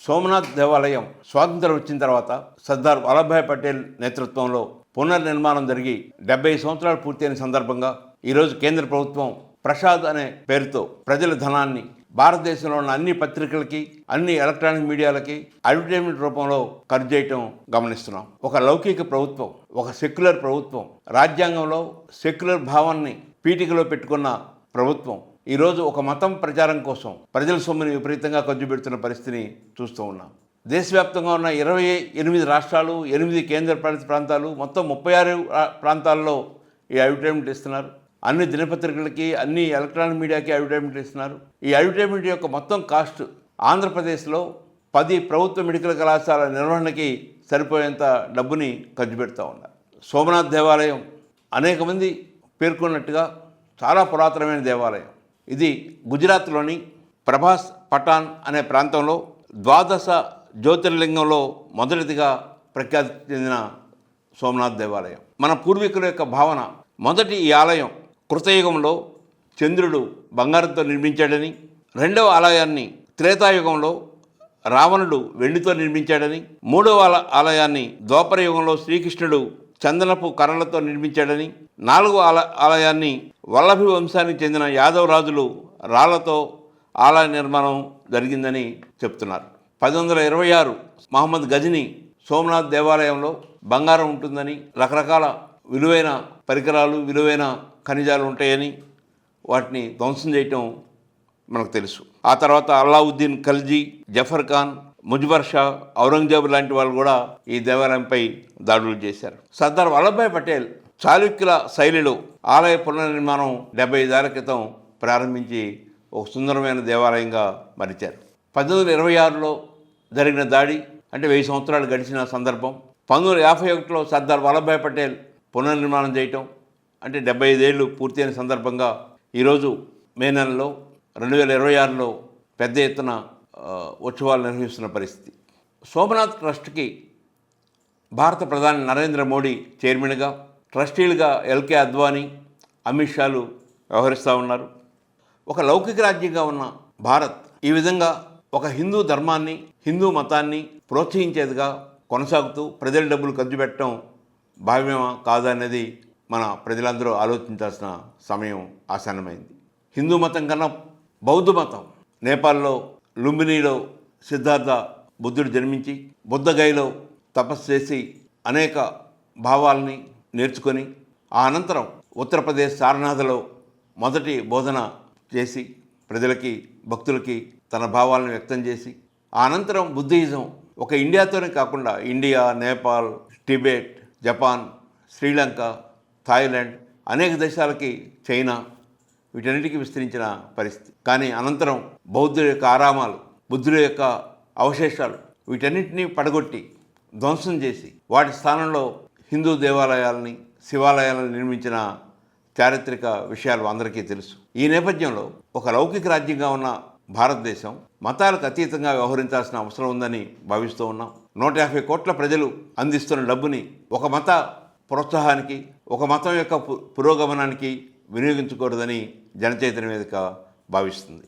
సోమనాథ్ దేవాలయం స్వాతంత్రం వచ్చిన తర్వాత సర్దార్ వల్లభాయ్ పటేల్ నేతృత్వంలో పునర్నిర్మాణం జరిగి 70 సంవత్సరాలు పూర్తయిన సందర్భంగా ఈరోజు కేంద్ర ప్రభుత్వం ప్రసాద్ అనే పేరుతో ప్రజల ధనాన్ని భారతదేశంలో ఉన్న అన్ని పత్రికలకి, అన్ని ఎలక్ట్రానిక్ మీడియాలకి అడ్వర్టైజ్మెంట్ రూపంలో ఖర్చు చేయటం గమనిస్తున్నాం. ఒక లౌకిక ప్రభుత్వం, ఒక సెక్యులర్ ప్రభుత్వం, రాజ్యాంగంలో సెక్యులర్ భావాన్ని పీఠికలో పెట్టుకున్న ప్రభుత్వం ఈరోజు ఒక మతం ప్రచారం కోసం ప్రజల సొమ్ముని విపరీతంగా ఖర్చు పెడుతున్న పరిస్థితిని చూస్తూ ఉన్నాం. దేశవ్యాప్తంగా ఉన్న 28 రాష్ట్రాలు, 8 కేంద్రపాలిత ప్రాంతాలు, మొత్తం 36 ప్రాంతాల్లో ఈ అడ్వర్టైజ్మెంట్ ఇస్తున్నారు. అన్ని దినపత్రికలకి, అన్ని ఎలక్ట్రానిక్ మీడియాకి అడ్వర్టైజ్మెంట్ ఇస్తున్నారు. ఈ అడ్వర్టైజ్మెంట్ యొక్క మొత్తం కాస్ట్ ఆంధ్రప్రదేశ్లో 10 ప్రభుత్వ మెడికల్ కళాశాల నిర్వహణకి సరిపోయేంత డబ్బుని ఖర్చు పెడుతూ ఉన్నారు. సోమనాథ్ దేవాలయం అనేక మంది పేర్కొన్నట్టుగా చాలా పురాతనమైన దేవాలయం. ఇది గుజరాత్లోని ప్రభాస్ పఠాన్ అనే ప్రాంతంలో 12 జ్యోతిర్లింగంలో మొదటిదిగా ప్రఖ్యాతి చెందిన సోమనాథ్ దేవాలయం. మన పూర్వీకుల యొక్క భావన, మొదటి ఈ ఆలయం కృతయుగంలో చంద్రుడు బంగారంతో నిర్మించాడని, రెండవ ఆలయాన్ని త్రేతాయుగంలో రావణుడు వెండితో నిర్మించాడని, మూడవ ఆలయాన్ని ద్వాపర యుగంలో శ్రీకృష్ణుడు చందనపు కర్రలతో నిర్మించాడని, 4వ ఆలయాన్ని వల్లభి వంశానికి చెందిన యాదవ రాజులు రాళ్లతో ఆలయ నిర్మాణం జరిగిందని చెప్తున్నారు. 1126 మహమ్మద్ గజని సోమనాథ్ దేవాలయంలో బంగారం ఉంటుందని, రకరకాల విలువైన పరికరాలు, విలువైన ఖనిజాలు ఉంటాయని వాటిని ధ్వంసం చేయటం మనకు తెలుసు. ఆ తర్వాత అల్లావుద్దీన్ ఖల్జీ, జఫర్ ఖాన్, ముజఫర్ షా, ఔరంగజేబు లాంటి వాళ్ళు కూడా ఈ దేవాలయంపై దాడులు చేశారు. సర్దార్ వల్లభాయ్ పటేల్ చాళుక్యుల శైలిలో ఆలయ పునర్నిర్మాణం 75 ఏళ్ల క్రితం ప్రారంభించి ఒక సుందరమైన దేవాలయంగా మలిచారు. 1826లో జరిగిన దాడి అంటే 1000 సంవత్సరాలు గడిచిన సందర్భం. 1951లో సర్దార్ వల్లభాయ్ పటేల్ పునర్నిర్మాణం చేయటం అంటే 75 ఏళ్ళు పూర్తయిన సందర్భంగా ఈరోజు మే నెలలో 2026లో పెద్ద ఎత్తున ఉత్సవాలు నిర్వహిస్తున్న పరిస్థితి. సోమనాథ్ ట్రస్ట్కి భారత ప్రధాని నరేంద్ర మోడీ చైర్మన్గా, ట్రస్టీలుగా ఎల్కే అద్వానీ, అమిత్ షాలు వ్యవహరిస్తూ ఉన్నారు. ఒక లౌకిక రాజ్యంగా ఉన్న భారత్ ఈ విధంగా ఒక హిందూ ధర్మాన్ని, హిందూ మతాన్ని ప్రోత్సహించేదిగా కొనసాగుతూ ప్రజల డబ్బులు ఖర్చు పెట్టడం భావ్యమా కాదా అనేది మన ప్రజలందరూ ఆలోచించాల్సిన సమయం ఆసన్నమైంది. హిందూ మతం కన్నా బౌద్ధ మతం, నేపాల్లో లుంబినీలో సిద్ధార్థ బుద్ధుడు జన్మించి బుద్ధగయలో తపస్సు చేసి అనేక భావాల్ని నేర్చుకొని ఆ అనంతరం ఉత్తరప్రదేశ్ సారనాథలో మొదటి బోధన చేసి ప్రజలకి, భక్తులకి తన భావాలను వ్యక్తం చేసి ఆ అనంతరం బుద్ధిజం ఒక ఇండియాతోనే కాకుండా India, Nepal, Tibet, Japan, Sri Lanka, Thailand అనేక దేశాలకి, చైనా వీటన్నిటికీ విస్తరించిన పరిస్థితి. కానీ అనంతరం బౌద్ధుల యొక్క ఆరామాలు, బుద్ధుల యొక్క అవశేషాలు వీటన్నిటినీ పడగొట్టి ధ్వంసం చేసి వాటి స్థానంలో హిందూ దేవాలయాలని, శివాలయాలను నిర్మించిన చారిత్రక విషయాలు అందరికీ తెలుసు. ఈ నేపథ్యంలో ఒక లౌకిక రాజ్యంగా ఉన్న భారతదేశం మతాలకు అతీతంగా వ్యవహరించాల్సిన అవసరం ఉందని భావిస్తూ ఉన్నాం. 150 కోట్ల ప్రజలు అందిస్తున్న డబ్బుని ఒక మత ప్రోత్సాహానికి, ఒక మతం యొక్క పురోగమనానికి వినియోగించకూడదని జనచైతన్య వేదిక భావిస్తుంది.